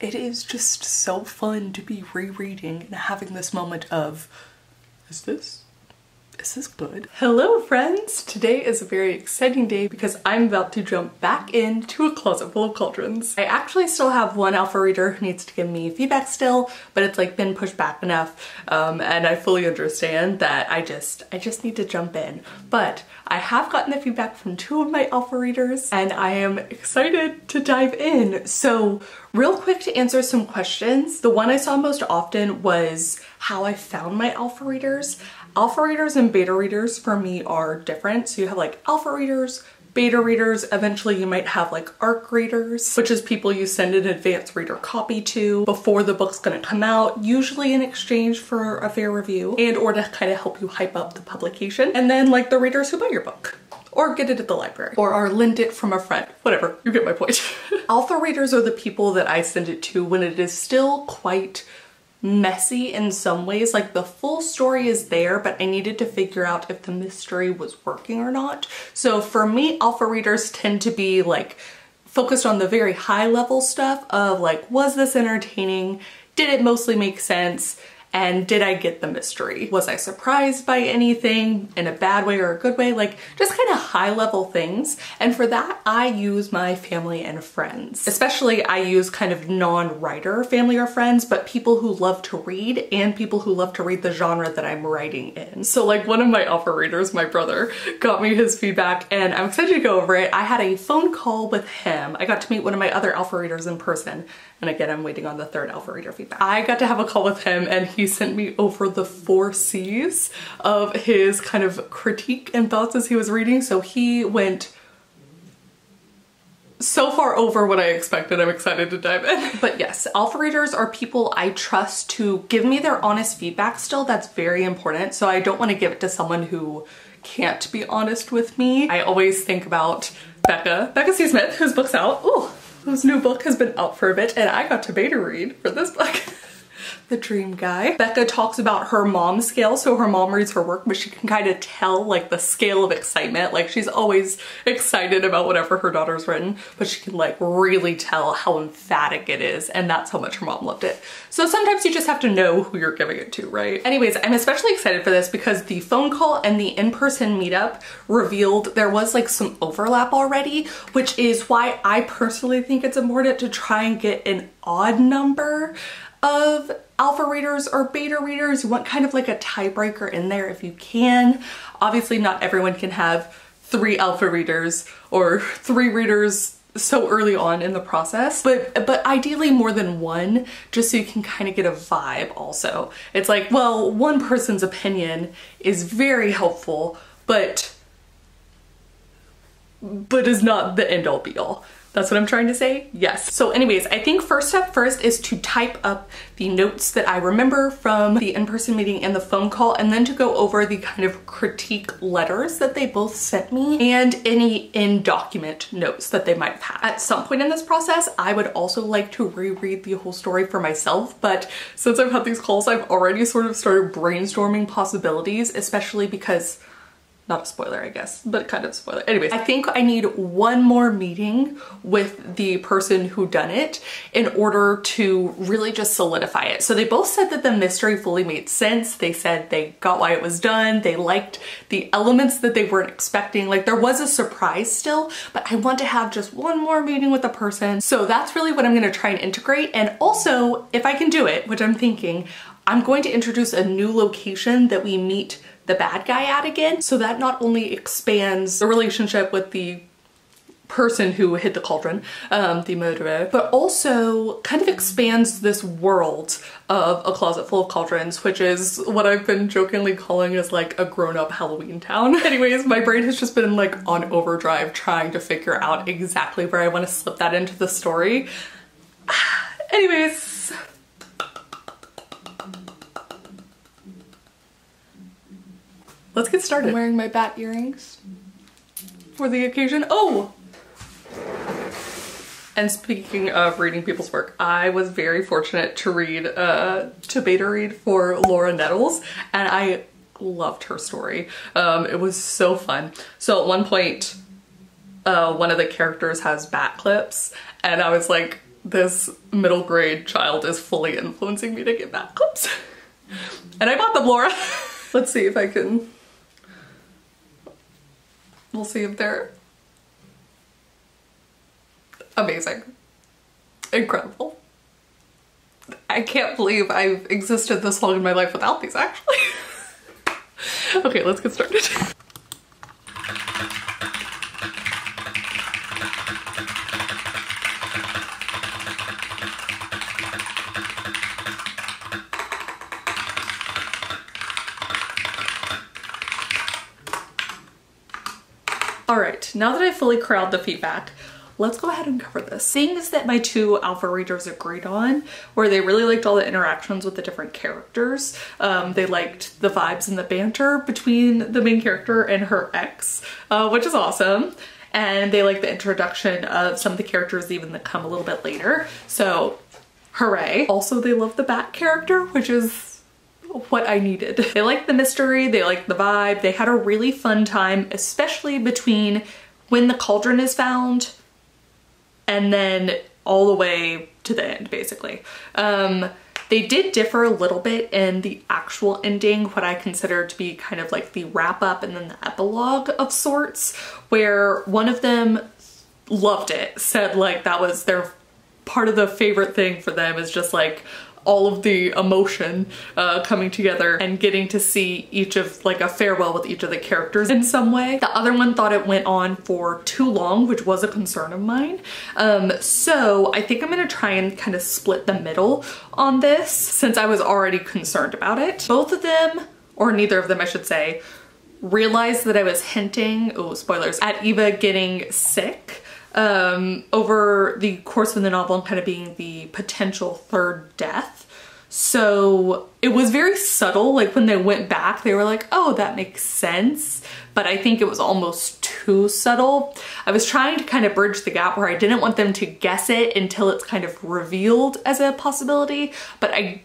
It is just so fun to be rereading and having this moment of, is this good? Hello friends! Today is a very exciting day because I'm about to jump back into a closet full of cauldrons. I actually still have one alpha reader who needs to give me feedback still, but it's like been pushed back enough and I fully understand that I just need to jump in. But I have gotten the feedback from two of my alpha readers and I am excited to dive in. So real quick to answer some questions, the one I saw most often was how I found my alpha readers. Alpha readers and beta readers for me are different. So you have like alpha readers, beta readers, eventually you might have like ARC readers, which is people you send an advanced reader copy to before the book's gonna come out, usually in exchange for a fair review and or to kind of help you hype up the publication. And then like the readers who buy your book or get it at the library or are lent it from a friend, whatever, you get my point. Alpha readers are the people that I send it to when it is still quite messy in some ways. Like the full story is there, but I needed to figure out if the mystery was working or not. So for me, alpha readers tend to be like focused on the very high level stuff of like, was this entertaining? Did it mostly make sense? And did I get the mystery? Was I surprised by anything in a bad way or a good way? Like just kind of high level things. And for that, I use my family and friends. Especially I use kind of non-writer family or friends, but people who love to read and people who love to read the genre that I'm writing in. So like one of my alpha readers, my brother, got me his feedback and I'm excited to go over it. I had a phone call with him. I got to meet one of my other alpha readers in person. And again, I'm waiting on the third alpha reader feedback. I got to have a call with him and he sent me over the 4 C's of his kind of critique and thoughts as he was reading. So he went so far over what I expected. I'm excited to dive in. But yes, alpha readers are people I trust to give me their honest feedback still. That's very important. So I don't want to give it to someone who can't be honest with me. I always think about Becca C. Smith, whose book's out. Ooh. Whose new book has been out for a bit and I got to beta read for this book. The Dream Guy. Becca talks about her mom scale. So her mom reads her work, but she can kind of tell like the scale of excitement. Like she's always excited about whatever her daughter's written, but she can like really tell how emphatic it is. And that's how much her mom loved it. So sometimes you just have to know who you're giving it to, right? Anyways, I'm especially excited for this because the phone call and the in-person meetup revealed there was like some overlap already, which is why I personally think it's important to try and get an odd number of alpha readers or beta readers. You want kind of like a tiebreaker in there if you can. Obviously not everyone can have 3 alpha readers or 3 readers so early on in the process, but ideally more than one, just so you can kind of get a vibe also. It's like, well, one person's opinion is very helpful, but is not the end all be all. That's what I'm trying to say? Yes. So anyways, I think first step first is to type up the notes that I remember from the in-person meeting and the phone call, and then to go over the kind of critique letters that they both sent me and any in-document notes that they might have had. At some point in this process, I would also like to reread the whole story for myself, but since I've had these calls, I've already sort of started brainstorming possibilities, especially because not a spoiler, I guess, but kind of a spoiler. Anyways, I think I need one more meeting with the person who done it in order to really just solidify it. So they both said that the mystery fully made sense. They said they got why it was done. They liked the elements that they weren't expecting. Like there was a surprise still, but I want to have just one more meeting with the person. So that's really what I'm gonna try and integrate. And also, if I can do it, which I'm thinking, I'm going to introduce a new location that we meet the bad guy at again. So that not only expands the relationship with the person who hit the cauldron, the murderer, but also kind of expands this world of a closet full of cauldrons, which is what I've been jokingly calling as like a grown-up Halloween town. Anyways, my brain has just been like on overdrive trying to figure out exactly where I want to slip that into the story. Anyways, let's get started. I'm wearing my bat earrings for the occasion. Oh! And speaking of reading people's work, I was very fortunate to beta read for Laura Nettles, and I loved her story. It was so fun. So at one point, one of the characters has bat clips, and I was like, this middle grade child is fully influencing me to get back clips. And I bought them, Laura. Let's see if I can, we'll see if they're amazing. Incredible. I can't believe I've existed this long in my life without these, actually. Okay, let's get started. All right, now that I've fully corralled the feedback, let's go ahead and cover this. Things that my two alpha readers agreed on, where they really liked all the interactions with the different characters. They liked the vibes and the banter between the main character and her ex, which is awesome. And they like the introduction of some of the characters even that come a little bit later. So hooray. Also, they love the Bat character, which is what I needed. They liked the mystery, they liked the vibe. They had a really fun time, especially between when the cauldron is found and then all the way to the end, basically. They did differ a little bit in the actual ending, what I consider to be kind of like the wrap up and then the epilogue of sorts, where one of them loved it, said like that was their part of the favorite thing for them, is just like all of the emotion coming together and getting to see each of, like, a farewell with each of the characters in some way. The other one thought it went on for too long, which was a concern of mine. So I think I'm gonna try and kind of split the middle on this, since I was already concerned about it. Both of them, or neither of them I should say, realized that I was hinting, oh spoilers, at Eva getting sick over the course of the novel and kind of being the potential third death. So it was very subtle, like when they went back they were like, oh, that makes sense, but I think it was almost too subtle. I was trying to kind of bridge the gap where I didn't want them to guess it until it's kind of revealed as a possibility, but I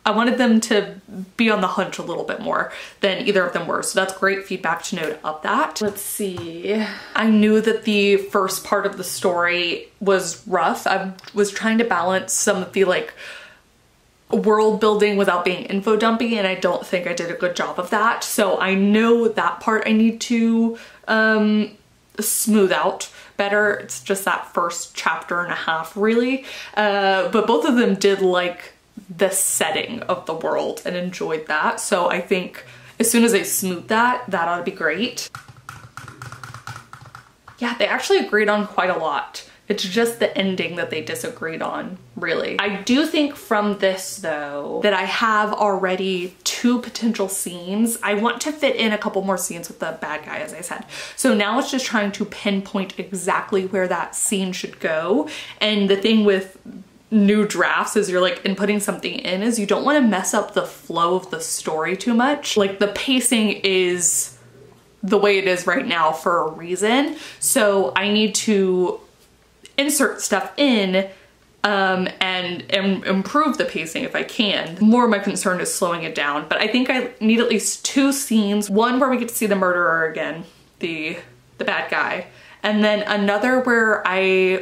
wanted them to be on the hunch a little bit more than either of them were. So that's great feedback to note of that. Let's see. I knew that the first part of the story was rough. I was trying to balance some of the like world building without being info dumpy, and I don't think I did a good job of that. So I know that part I need to smooth out better. It's just that first chapter and a half really. But both of them did like the setting of the world and enjoyed that. So I think as soon as I smooth that ought to be great. Yeah, they actually agreed on quite a lot. It's just the ending that they disagreed on, really. I do think from this though, that I have already 2 potential scenes. I want to fit in a couple more scenes with the bad guy, as I said. So now it's just trying to pinpoint exactly where that scene should go. And the thing with new drafts as you're like inputting something in is you don't want to mess up the flow of the story too much. Like the pacing is the way it is right now for a reason. So I need to insert stuff in and improve the pacing if I can. More of my concern is slowing it down, but I think I need at least 2 scenes. One where we get to see the murderer again, the bad guy, and then another where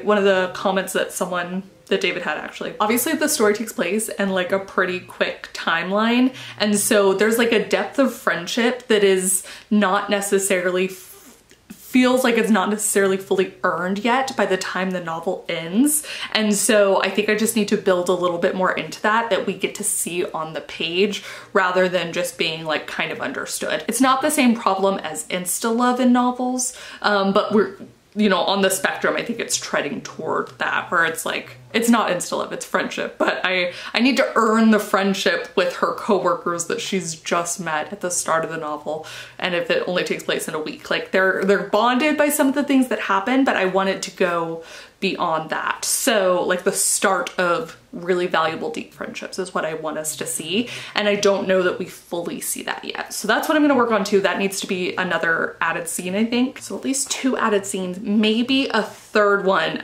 one of the comments that David had actually. Obviously the story takes place in like a pretty quick timeline, and so there's like a depth of friendship that is not necessarily feels like it's not necessarily fully earned yet by the time the novel ends. And so I think I just need to build a little bit more into that we get to see on the page rather than just being like kind of understood. It's not the same problem as insta-love in novels, but we're, you know, on the spectrum, I think it's treading toward that, where it's like, it's not insta-love, it's friendship, but I need to earn the friendship with her coworkers that she's just met at the start of the novel. And if it only takes place in a week, like they're bonded by some of the things that happen, but I want it to go beyond that. So like the start of really valuable deep friendships is what I want us to see. And I don't know that we fully see that yet. So that's what I'm gonna work on too. That needs to be another added scene, I think. So at least 2 added scenes, maybe a 3rd one.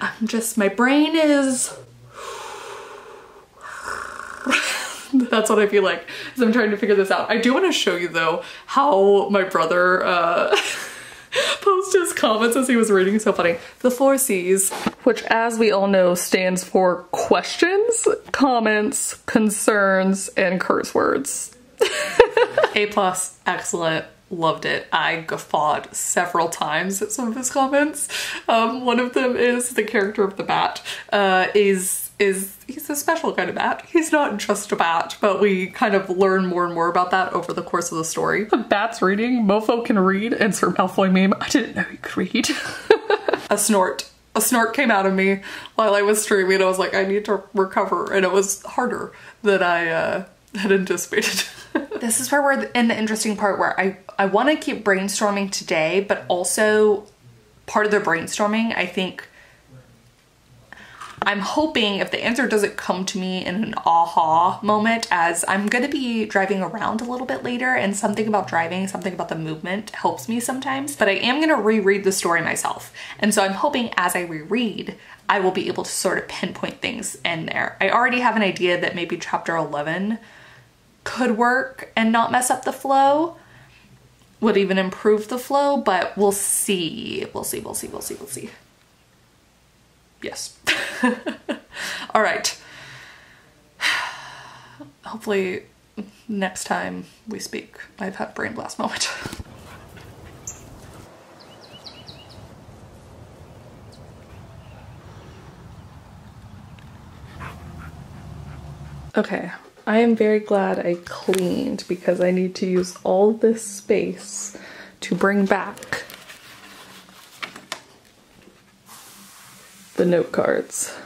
My brain is, that's what I feel like as I'm trying to figure this out. I do want to show you though how my brother post his comments as he was reading. So funny. The 4 C's, which as we all know stands for questions, comments, concerns, and curse words. A+, excellent. Loved it. I guffawed several times at some of his comments. One of them is the character of the bat he's a special kind of bat. He's not just a bat, but we kind of learn more and more about that over the course of the story. The bat's reading, Mofo can read, insert Malfoy meme. I didn't know he could read. A snort. A snort came out of me while I was streaming and I was like, I need to recover, and it was harder than I had anticipated. This is where we're in the interesting part where I want to keep brainstorming today, but also part of the brainstorming, I think, I'm hoping if the answer doesn't come to me in an aha moment, as I'm going to be driving around a little bit later, and something about driving, something about the movement helps me sometimes, but I am going to reread the story myself. And so I'm hoping as I reread, I will be able to sort of pinpoint things in there. I already have an idea that maybe chapter 11 could work and not mess up the flow, would even improve the flow, but we'll see. We'll see. Yes. All right. Hopefully next time we speak, I've had a brain blast moment. Okay. I am very glad I cleaned because I need to use all this space to bring back the note cards.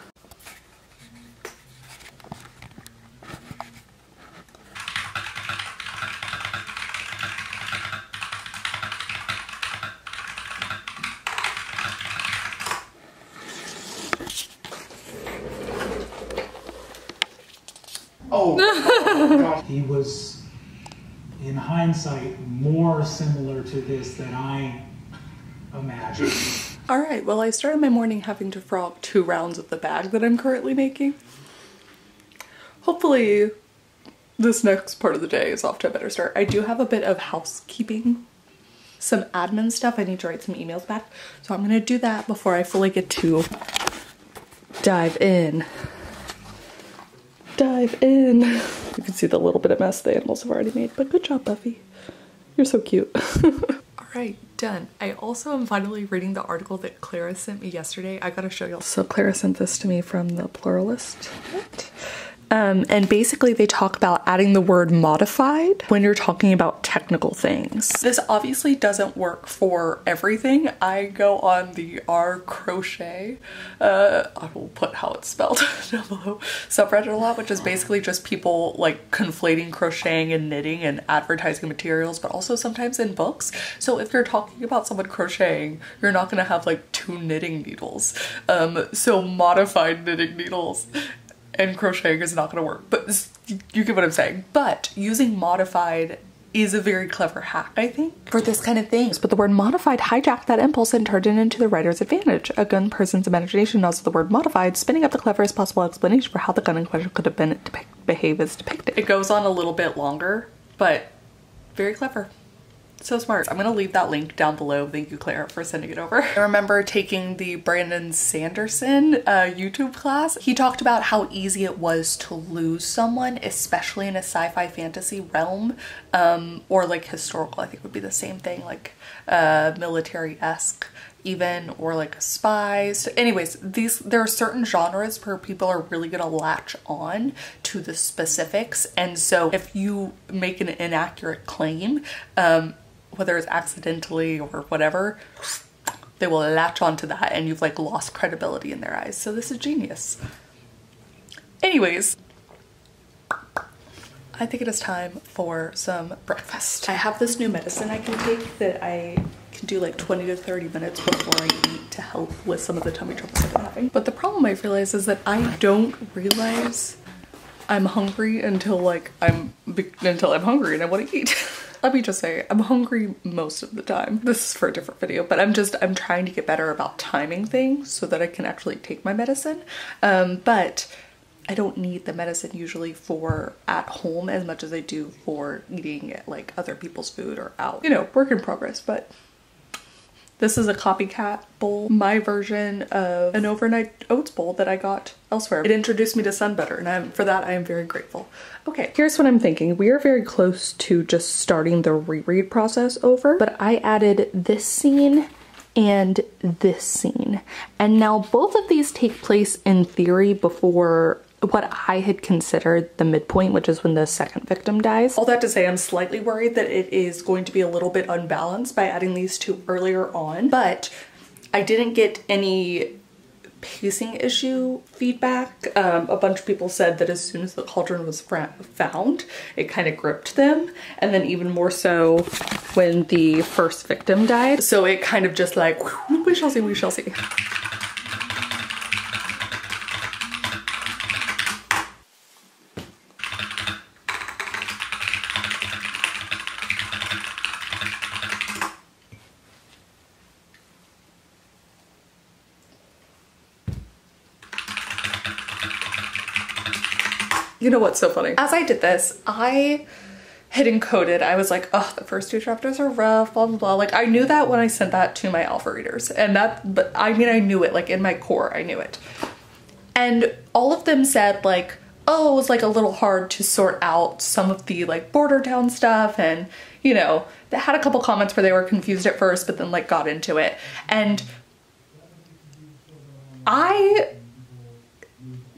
Oh, he was, in hindsight, more similar to this than I imagined. All right, well, I started my morning having to frog 2 rounds of the bag that I'm currently making. Hopefully this next part of the day is off to a better start. I do have a bit of housekeeping, some admin stuff. I need to write some emails back, so I'm gonna do that before I fully get to dive in. You can see the little bit of mess the animals have already made, but good job, Buffy. You're so cute. All right, done. I also am finally reading the article that Clara sent me yesterday. I gotta show y'all. So Clara sent this to me from the Pluralist. And basically they talk about adding the word modified when you're talking about technical things. This obviously doesn't work for everything. I go on the R crochet, I will put how it's spelled down below, subreddit a lot, which is basically just people like conflating crocheting and knitting and advertising materials, but also sometimes in books. So if you're talking about someone crocheting, you're not gonna have like 2 knitting needles. So modified knitting needles and crocheting is not gonna work, but you get what I'm saying. But using modified is a very clever hack, I think, for this kind of things. But the word modified hijacked that impulse and turned it into the writer's advantage. A gun person's imagination knows the word modified, spinning up the cleverest possible explanation for how the gun in question could have been behave as depicted. It goes on a little bit longer, but very clever. So smart. I'm gonna leave that link down below. Thank you, Clara, for sending it over. I remember taking the Brandon Sanderson YouTube class. He talked about how easy it was to lose someone, especially in a sci-fi fantasy realm, or like historical, I think would be the same thing, like military-esque even, or like a spy. So anyways, there are certain genres where people are really gonna latch on to the specifics, and so if you make an inaccurate claim, whether it's accidentally or whatever, they will latch onto that and you've like lost credibility in their eyes. So this is genius. Anyways, I think it is time for some breakfast. I have this new medicine I can take that I can do like 20 to 30 minutes before I eat to help with some of the tummy troubles I've been having. But the problem I realize is that I don't realize I'm hungry until I'm hungry and I want to eat. Let me just say, I'm hungry most of the time. This is for a different video, but I'm trying to get better about timing things so that I can actually take my medicine. But I don't need the medicine usually for at home as much as I do for eating like other people's food or out. You know, work in progress, but This is a copycat bowl, my version of an overnight oats bowl that I got elsewhere. It introduced me to sun butter, and for that I am very grateful. Okay, here's what I'm thinking. We are very close to just starting the reread process over, but I added this scene and this scene. And now both of these take place in theory before what I had considered the midpoint, which is when the second victim dies. All that to say, I'm slightly worried that it is going to be a little bit unbalanced by adding these two earlier on, but I didn't get any pacing issue feedback. A bunch of people said that as soon as the cauldron was found, it kind of gripped them, and then even more so when the first victim died. So it kind of just like, we shall see, we shall see. You know what's so funny? As I did this, I had encoded, I was like, oh, the first two chapters are rough, blah, blah, blah. Like, I knew that when I sent that to my alpha readers, and that, but I mean, I knew it, like in my core, I knew it. And all of them said like, oh, it was like a little hard to sort out some of the like border town stuff, and you know, they had a couple comments where they were confused at first, but then like got into it. And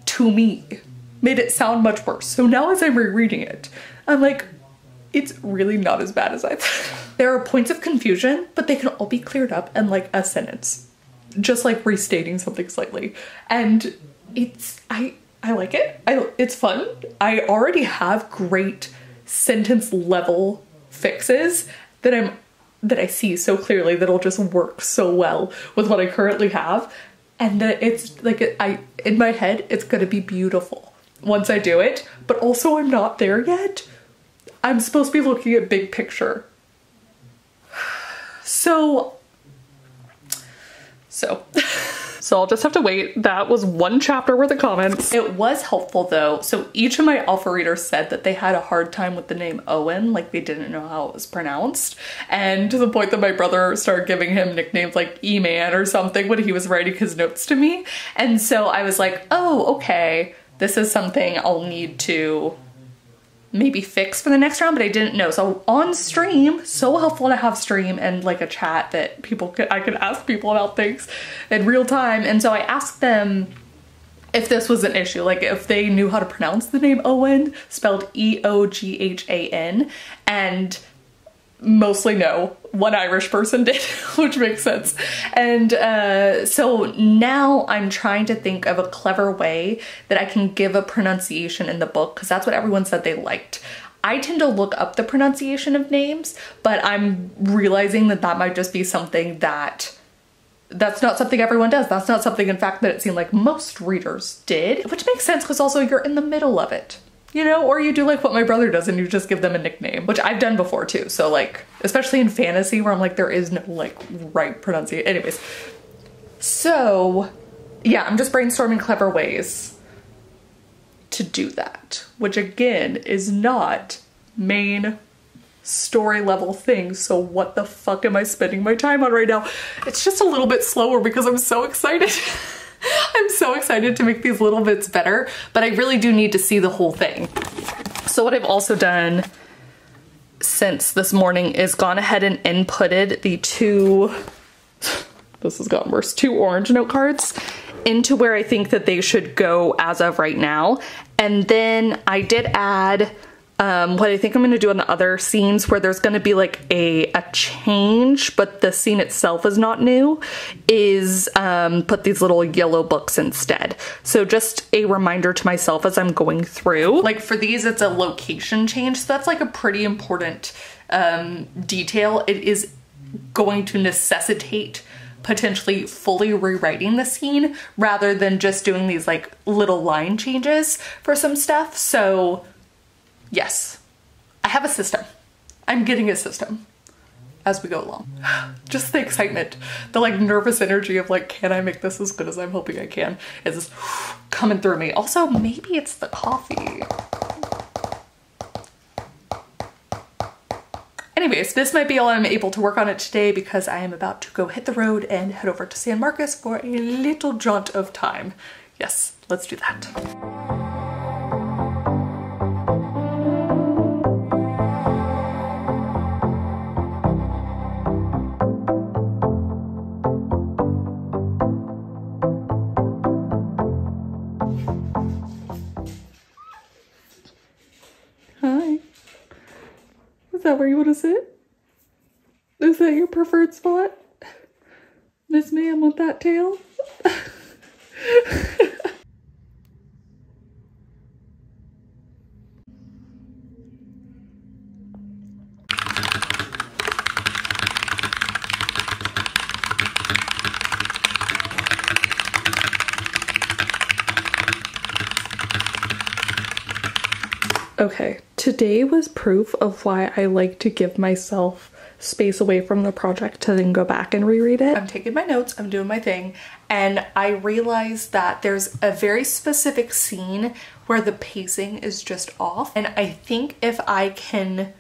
to me, made it sound much worse. So now as I'm rereading it, I'm like, it's really not as bad as I thought. There are points of confusion, but they can all be cleared up in like a sentence. Just like restating something slightly. And it's, I like it. It's fun. I already have great sentence level fixes that I see so clearly that'll just work so well with what I currently have. And that it's like, in my head, it's gonna be beautiful once I do it, but also I'm not there yet. I'm supposed to be looking at big picture. So I'll just have to wait. That was one chapter worth of comments. It was helpful though. So each of my alpha readers said that they had a hard time with the name Owen, like they didn't know how it was pronounced. And to the point that my brother started giving him nicknames like E-Man or something when he was writing his notes to me. And so I was like, oh, okay. This is something I'll need to maybe fix for the next round, but I didn't know. So on stream, so helpful to have stream and like a chat that I could ask people about things in real time. And so I asked them if this was an issue, like if they knew how to pronounce the name Owen, spelled E-O-G-H-A-N, and mostly no. One Irish person did, which makes sense. And so now I'm trying to think of a clever way that I can give a pronunciation in the book, because that's what everyone said they liked. I tend to look up the pronunciation of names, but I'm realizing that that might just be something that's not something everyone does. That's not something, in fact, that it seemed like most readers did, which makes sense because also you're in the middle of it. You know, or you do like what my brother does and you just give them a nickname, which I've done before too. So like, especially in fantasy where I'm like, there is no like right pronunciation. Anyways, so yeah, I'm just brainstorming clever ways to do that, which again is not main story level thing. So what the fuck am I spending my time on right now? It's just a little bit slower because I'm so excited. I'm so excited to make these little bits better, but I really do need to see the whole thing. So what I've also done since this morning is gone ahead and inputted the two, this has gotten worse, 2 orange note cards into where I think that they should go as of right now. And then I did add what I think I'm gonna do on the other scenes where there's gonna be like a change, but the scene itself is not new, is put these little yellow books instead. So just a reminder to myself as I'm going through. Like for these, it's a location change, so that's like a pretty important detail. It is going to necessitate potentially fully rewriting the scene rather than just doing these like little line changes for some stuff. So yes, I have a system. I'm getting a system as we go along. Just the excitement, the like nervous energy of like, can I make this as good as I'm hoping I can, is coming through me. Also, maybe it's the coffee. Anyways, anyways, this might be all I'm able to work on it today because I am about to go hit the road and head over to San Marcos for a little jaunt of time. Yes, let's do that. Hi. Is that where you want to sit? Is that your preferred spot? Miss Ma'am with that tail? Okay, today was proof of why I like to give myself space away from the project to then go back and reread it. I'm taking my notes, I'm doing my thing, and I realized that there's a very specific scene where the pacing is just off, and I think if I can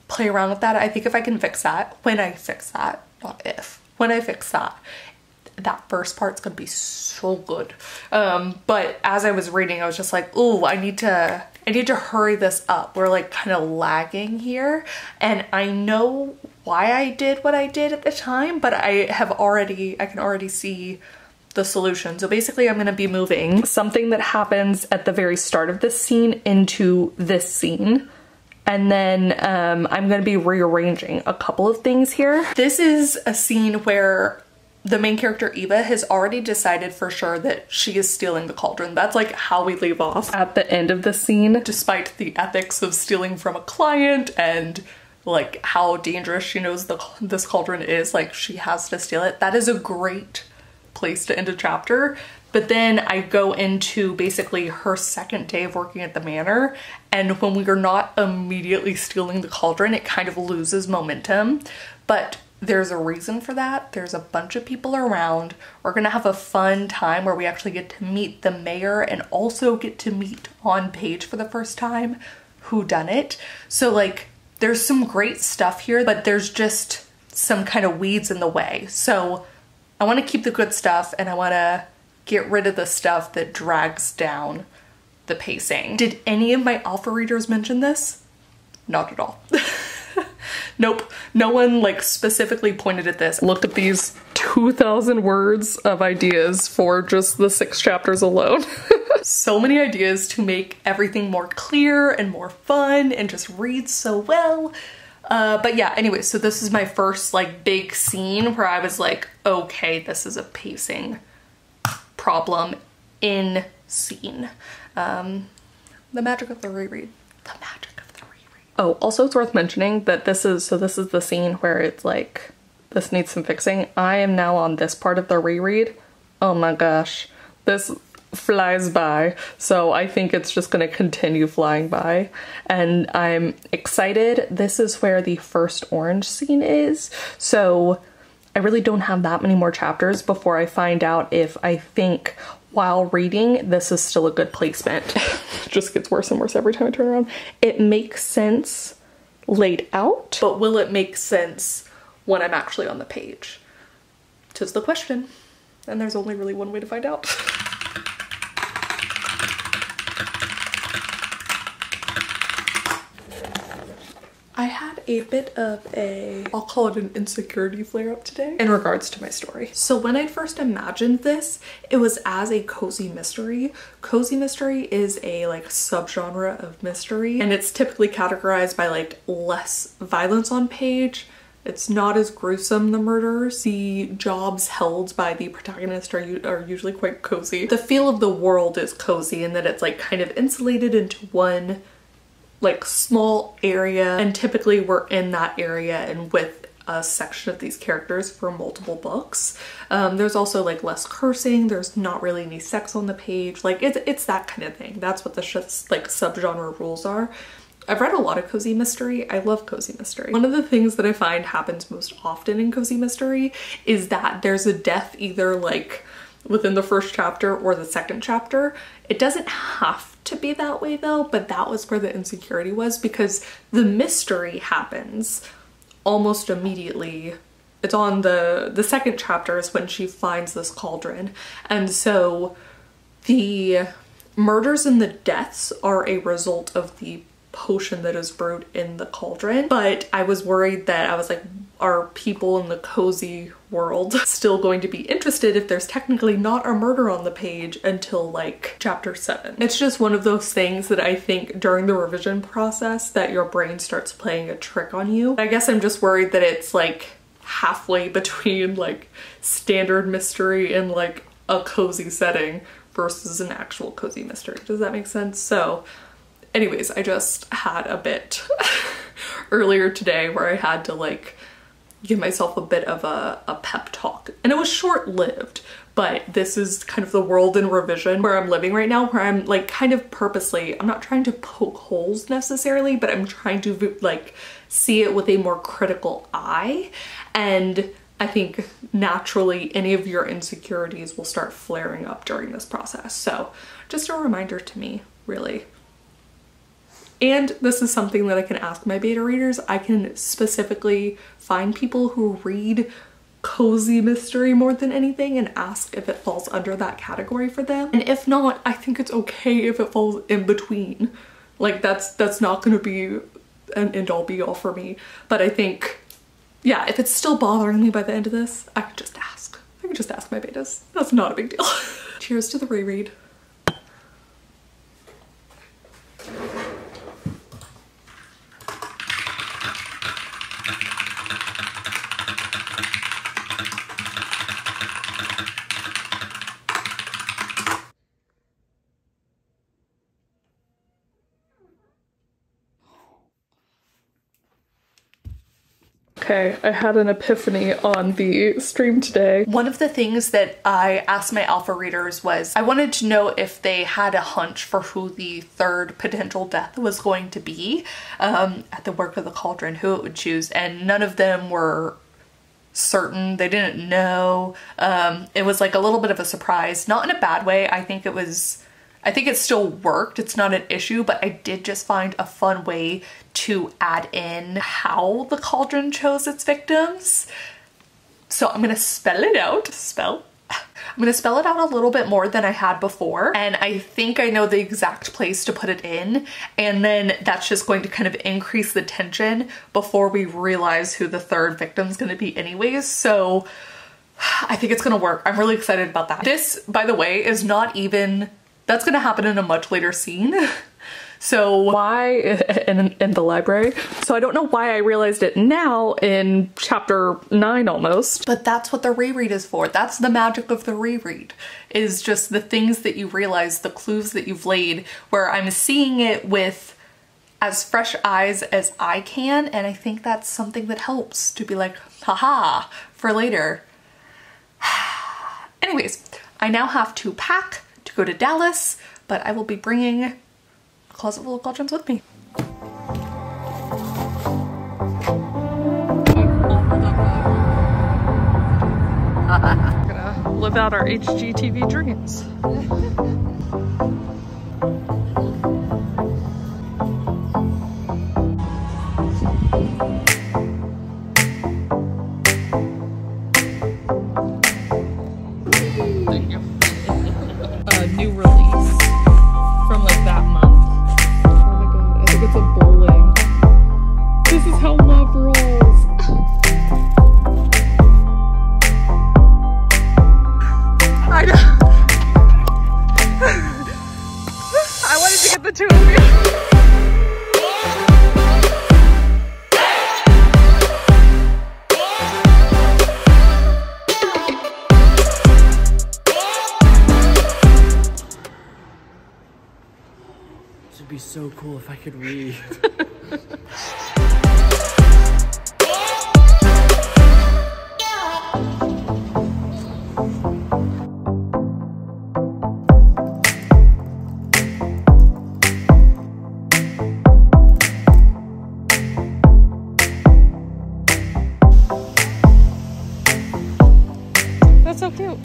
play around with that, I think if I can fix that, when I fix that, not if, when I fix that, that first part's gonna be so good. But as I was reading, I was just like, oh, I need to hurry this up. We're like kind of lagging here. And I know why I did what I did at the time, but I can already see the solution. So basically I'm gonna be moving something that happens at the very start of this scene into this scene. And then I'm gonna be rearranging a couple of things here. This is a scene where the main character, Eva, has already decided for sure that she is stealing the cauldron. That's like how we leave off at the end of the scene. Despite the ethics of stealing from a client and like how dangerous she knows this cauldron is, like she has to steal it. That is a great place to end a chapter. But then I go into basically her second day of working at the manor, and when we are not immediately stealing the cauldron, it kind of loses momentum. But there's a reason for that. There's a bunch of people around. We're gonna have a fun time where we actually get to meet the mayor and also get to meet on page for the first time whodunit. So like there's some great stuff here, but there's just some kind of weeds in the way. So I want to keep the good stuff and I want to get rid of the stuff that drags down the pacing. Did any of my alpha readers mention this? Not at all. Nope, no one like specifically pointed at this. Look at these 2,000 words of ideas for just the 6 chapters alone. So many ideas to make everything more clear and more fun and just read so well. But yeah, anyway, so this is my first like big scene where I was like, okay, this is a pacing problem in scene. The magic of the reread. The magic. Oh, also it's worth mentioning that this is the scene where it's like, this needs some fixing. I am now on this part of the reread. Oh my gosh, this flies by. So I think it's just gonna continue flying by. And I'm excited. This is where the first orange scene is. So I really don't have that many more chapters before I find out if I think while reading this is still a good placement. It just gets worse and worse every time I turn around. It makes sense laid out, but will it make sense when I'm actually on the page? 'Tis the question, and there's only really one way to find out. I had a bit of I'll call it an insecurity flare-up today in regards to my story. So when I first imagined this, it was as a cozy mystery. Cozy mystery is a like subgenre of mystery, and it's typically categorized by like less violence on page. It's not as gruesome, the murders. The jobs held by the protagonist are usually quite cozy. The feel of the world is cozy in that it's like kind of insulated into one like small area, and typically we're in that area and with a section of these characters for multiple books. There's also like less cursing, there's not really any sex on the page, like it's that kind of thing. That's what the like subgenre rules are. I've read a lot of cozy mystery. I love cozy mystery. One of the things that I find happens most often in cozy mystery is that there's a death either like within the first chapter or the second chapter. It doesn't have to be that way though, but that was where the insecurity was, because the mystery happens almost immediately. It's on the second chapter is when she finds this cauldron. And so the murders and the deaths are a result of the potion that is brewed in the cauldron. But I was worried that, I was like, are people in the cozy world still going to be interested if there's technically not a murder on the page until like chapter 7? It's just one of those things that I think during the revision process that your brain starts playing a trick on you. I guess I'm just worried that it's like halfway between like standard mystery and like a cozy setting versus an actual cozy mystery. Does that make sense? So anyways, I just had a bit earlier today where I had to like give myself a bit of a pep talk, and it was short-lived, but this is kind of the world in revision where I'm living right now, where I'm like kind of purposely, I'm not trying to poke holes necessarily, but I'm trying to like see it with a more critical eye. And I think naturally any of your insecurities will start flaring up during this process. So just a reminder to me, really. And this is something that I can ask my beta readers. I can specifically find people who read cozy mystery more than anything and ask if it falls under that category for them. And if not, I think it's okay if it falls in between. Like that's not gonna be an end all be all for me. But I think, yeah, if it's still bothering me by the end of this, I could just ask. I could just ask my betas. That's not a big deal. Cheers to the reread. Okay, I had an epiphany on the stream today. One of the things that I asked my alpha readers was I wanted to know if they had a hunch for who the third potential death was going to be at the work of the cauldron, who it would choose, and none of them were certain. They didn't know. It was like a little bit of a surprise, not in a bad way. I think it still worked. It's not an issue, but I did just find a fun way to add in how the cauldron chose its victims. So I'm gonna spell it out. I'm gonna spell it out a little bit more than I had before, and I think I know the exact place to put it in, and then that's just going to kind of increase the tension before we realize who the third victim's gonna be anyways. So I think it's gonna work. I'm really excited about that. This, by the way, is not even, that's gonna happen in a much later scene. So why in the library? So I don't know why I realized it now in chapter 9 almost, but that's what the reread is for. That's the magic of the reread, is just the things that you realize, the clues that you've laid, where I'm seeing it with as fresh eyes as I can. And I think that's something that helps to be like, haha, for later. Anyways, I now have to pack to go to Dallas, but I will be bringing closet full of cauldrons with me. We're gonna live out our HGTV dreams. Thank you. New release from like that month. I think it's a bowling. This is how love rolls. I know. I wanted to get the two of you. This would be so cool if I could read. That's so cute.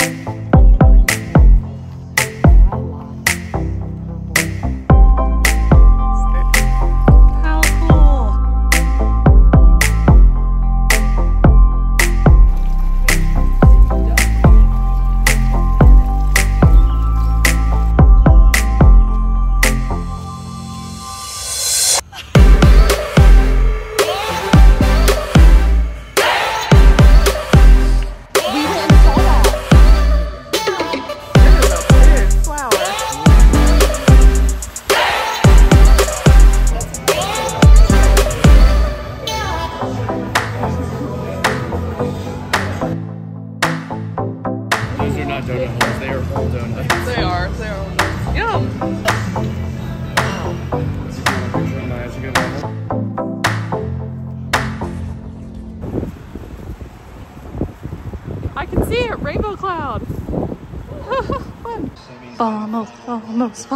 Carlos.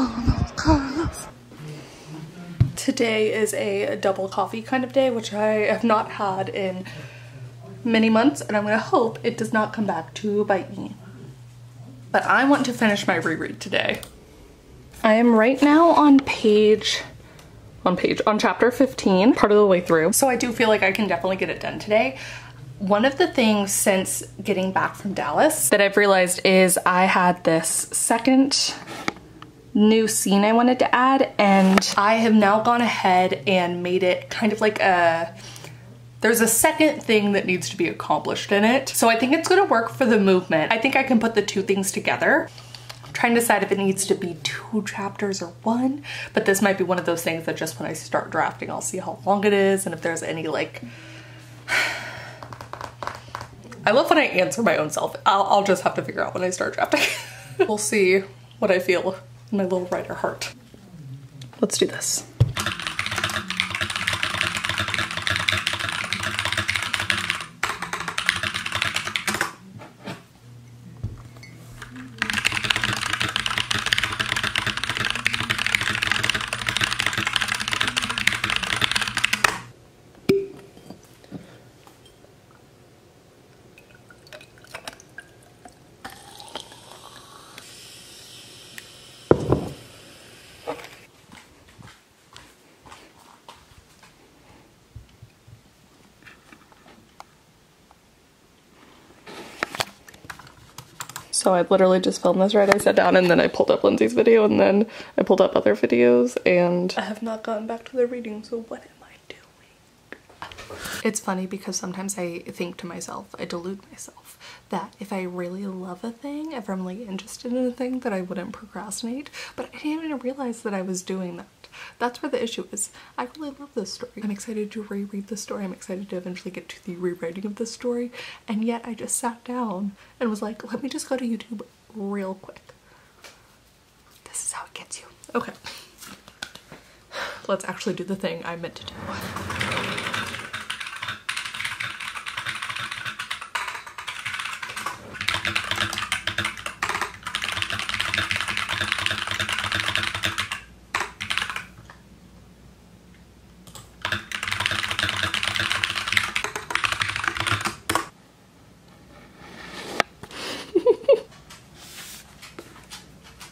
Today is a double coffee kind of day, which I have not had in many months, and I'm gonna hope it does not come back to bite me. But I want to finish my reread today. I am right now on chapter 15, part of the way through. So I do feel like I can definitely get it done today. One of the things since getting back from Dallas that I've realized is I had this second new scene I wanted to add, and I have now gone ahead and made it kind of like there's a second thing that needs to be accomplished in it. So I think it's gonna work for the movement. I think I can put the two things together. I'm trying to decide if it needs to be 2 chapters or 1, but this might be one of those things that just when I start drafting, I'll see how long it is and if there's any like, I love when I answer my own self. I'll just have to figure out when I start drafting. We'll see what I feel in my little writer heart. Let's do this. So I literally just filmed this, right? I sat down and then I pulled up Lindsay's video and then I pulled up other videos, and I have not gotten back to the reading, so what am I doing? It's funny because sometimes I think to myself, I delude myself, that if I really love a thing, if I'm like interested in a thing, that I wouldn't procrastinate, but I didn't even realize that I was doing that. That's where the issue is. I really love this story. I'm excited to reread the story. I'm excited to eventually get to the rewriting of the story. And yet I just sat down and was like, let me just go to YouTube real quick. This is how it gets you. Okay. Let's actually do the thing I meant to do.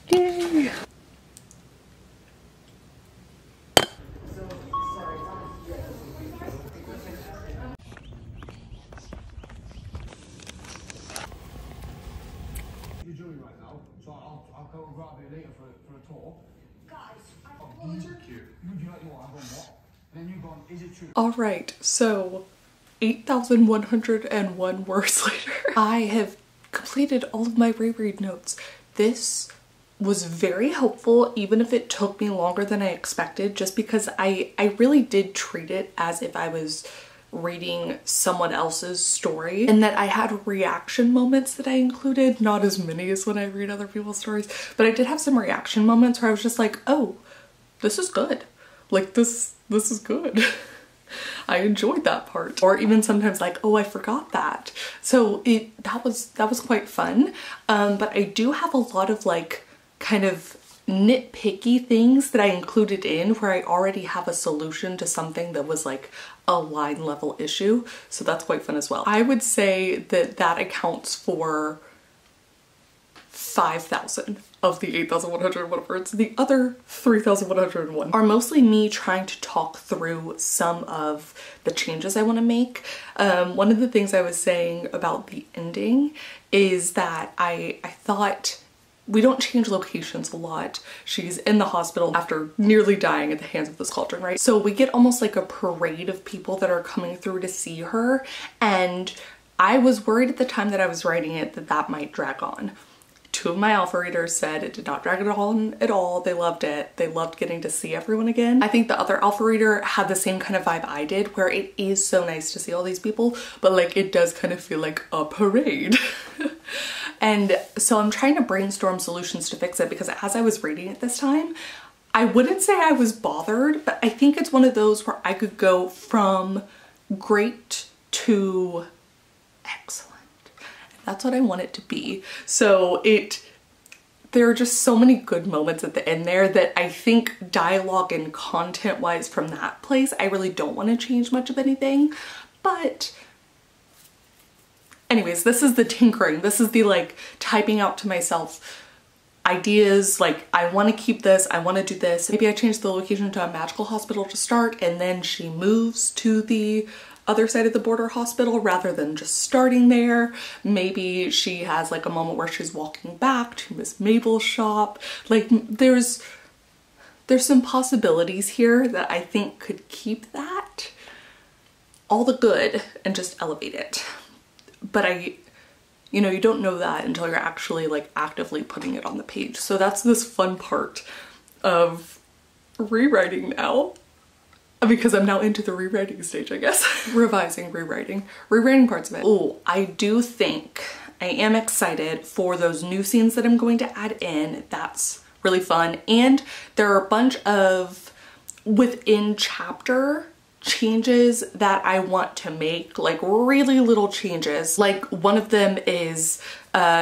Yay! You're jewelry right now, so I'll go and grab it later for a tour. Guys, I thought cute. Would you like more? I've gone what? And then you've gone, is it true? Alright, so 8,101 words later, I have completed all of my reread notes. This was very helpful, even if it took me longer than I expected, just because I really did treat it as if I was reading someone else's story, and that I had reaction moments that I included, not as many as when I read other people's stories, but I did have some reaction moments where I was just like, oh, this is good. Like this is good. I enjoyed that part. Or even sometimes like, oh, I forgot that. So that was quite fun. But I do have a lot of like kind of nitpicky things that I included in where I already have a solution to something that was like a line level issue. So that's quite fun as well. I would say that that accounts for 5,000 of the 8,101 words. The other 3,101 are mostly me trying to talk through some of the changes I want to make. One of the things I was saying about the ending is that I thought we don't change locations a lot. She's in the hospital after nearly dying at the hands of this cauldron, right? So we get almost like a parade of people that are coming through to see her, and I was worried at the time that I was writing it that that might drag on. 2 of my alpha readers said it did not drag it on at all. They loved it. They loved getting to see everyone again. I think the other alpha reader had the same kind of vibe I did, where it is so nice to see all these people, but like it does kind of feel like a parade. And so I'm trying to brainstorm solutions to fix it, because as I was reading it this time, I wouldn't say I was bothered, but I think it's one of those where I could go from great to excellent. That's what I want it to be. So there are just so many good moments at the end there that I think dialogue and content wise from that place, I really don't want to change much of anything. But anyways, this is the tinkering. This is the like typing out to myself ideas, like I want to keep this, I want to do this. Maybe I change the location to a magical hospital to start, and then she moves to the other side of the border hospital rather than just starting there. Maybe she has like a moment where she's walking back to Miss Mabel's shop. Like there's some possibilities here that I think could keep that all the good and just elevate it. But you know, you don't know that until you're actually like actively putting it on the page. So that's this fun part of rewriting now, because I'm now into the rewriting stage, I guess. Revising, rewriting parts of it. Oh, I do think I am excited for those new scenes that I'm going to add in. That's really fun. And there are a bunch of within chapter changes that I want to make, like really little changes. Like one of them is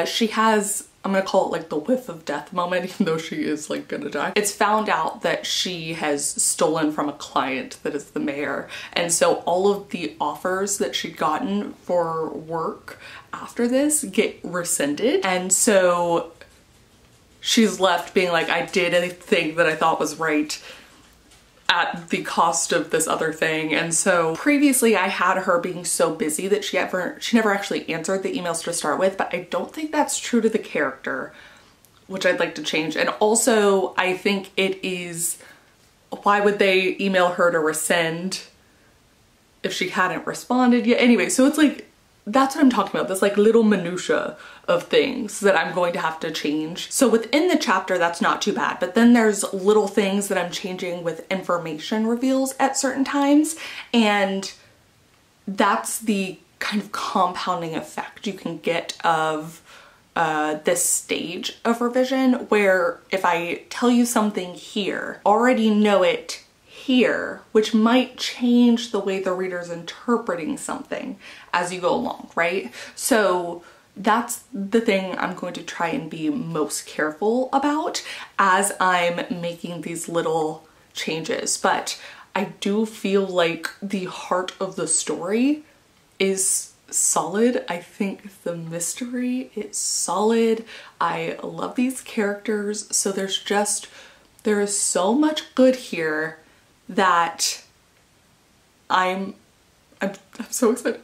she has, I'm gonna call it like the whiff of death moment, even though she is like gonna die. It's found out that she has stolen from a client that is the mayor, and so all of the offers that she'd gotten for work after this get rescinded, and so she's left being like, I did anything that I thought was right at the cost of this other thing. And so previously I had her being so busy that she never actually answered the emails to start with, but I don't think that's true to the character, which I'd like to change. And also I think it is, why would they email her to rescind if she hadn't responded yet? Anyway, so it's like, that's what I'm talking about, this like little minutia of things that I'm going to have to change. So within the chapter, that's not too bad, but then there's little things that I'm changing with information reveals at certain times, and that's the kind of compounding effect you can get of this stage of revision, where if I tell you something here, already know it here, which might change the way the reader's interpreting something as you go along, right? So that's the thing I'm going to try and be most careful about as I'm making these little changes. But I do feel like the heart of the story is solid. I think the mystery is solid. I love these characters. So there is so much good here that I'm so excited.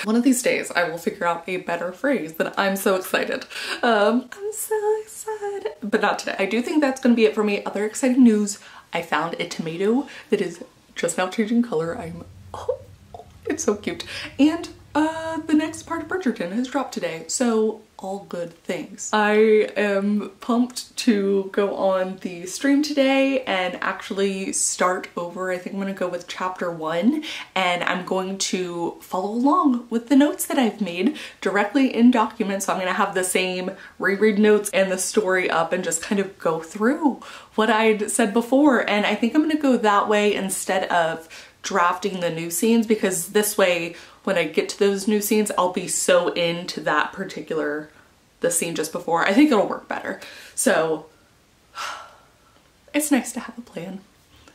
One of these days I will figure out a better phrase than I'm so excited. I'm so excited, but not today. I do think that's gonna be it for me. Other exciting news, I found a tomato that is just now changing color. Oh, it's so cute. And the next part of Bridgerton has dropped today, so all good things. I am pumped to go on the stream today and actually start over. I think I'm gonna go with chapter 1, and I'm going to follow along with the notes that I've made directly in documents. So I'm gonna have the same reread notes and the story up and just kind of go through what I'd said before. And I think I'm gonna go that way instead of drafting the new scenes, because this way when I get to those new scenes I'll be so into that particular, the scene just before. I think it'll work better. So it's nice to have a plan,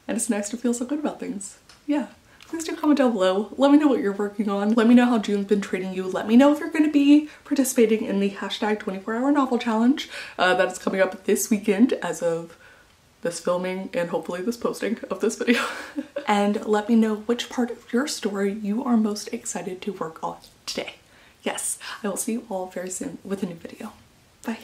and it's nice to feel so good about things. Yeah, please do comment down below. Let me know what you're working on. Let me know how June's been treating you. Let me know if you're going to be participating in the hashtag 24-hour novel challenge that is coming up this weekend as of this filming and hopefully this posting of this video. And let me know which part of your story you are most excited to work on today. Yes, I will see you all very soon with a new video. Bye.